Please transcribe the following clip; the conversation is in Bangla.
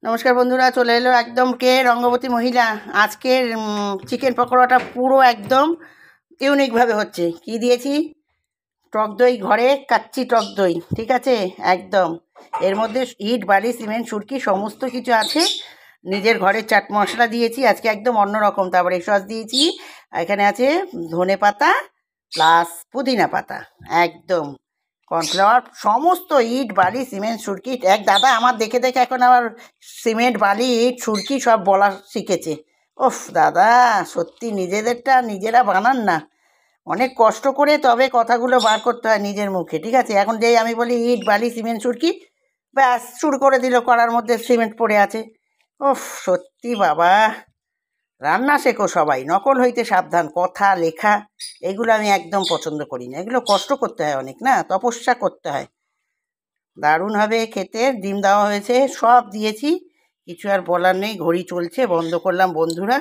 নমস্কার বন্ধুরা, চলে এলো একদম রঙ্গবতী মহিলা। আজকের চিকেন পকোড়াটা পুরো একদম ইউনিকভাবে হচ্ছে। কি দিয়েছি? টক দই, ঘরে কাচ্চি টক দই, ঠিক আছে? একদম এর মধ্যে ইট, বালি, সিমেন্ট, সুরকি সমস্ত কিছু আছে। নিজের ঘরের চাট মশলা দিয়েছি আজকে, একদম অন্যরকম। তারপরে সস দিয়েছি, এখানে আছে ধনে পাতা প্লাস পুদিনা পাতা, একদম কর্নফ্লাওয়ার, সমস্ত ইট, বালি, সিমেন্ট, সুরকি। এক দাদা আমার দেখে দেখে এখন আবার সিমেন্ট, বালি, ইট, সুরকি সব বলা শিখেছে। ওফ দাদা, সত্যি নিজেদেরটা নিজেরা বানান না, অনেক কষ্ট করে তবে কথাগুলো বার করতে হয় নিজের মুখে, ঠিক আছে? এখন যেই আমি বলি ইট, বালি, সিমেন্ট, সুরকি, ব্যাস শুরু করে দিল, কড়ার মধ্যে সিমেন্ট পড়ে আছে। ওফ সত্যি বাবা, রান্না শেখো সবাই, নকল হইতে সাবধান। কথা লেখা এগুলো আমি একদম পছন্দ করি না, এগুলো কষ্ট করতে হয় অনেক, না তপস্যা করতে হয়। দারুণ হবে খেতে। ডিম দেওয়া হয়েছে, সব দিয়েছি, কিছু আর বলার নেই। ঘড়ি চলছে, বন্ধ করলাম বন্ধুরা।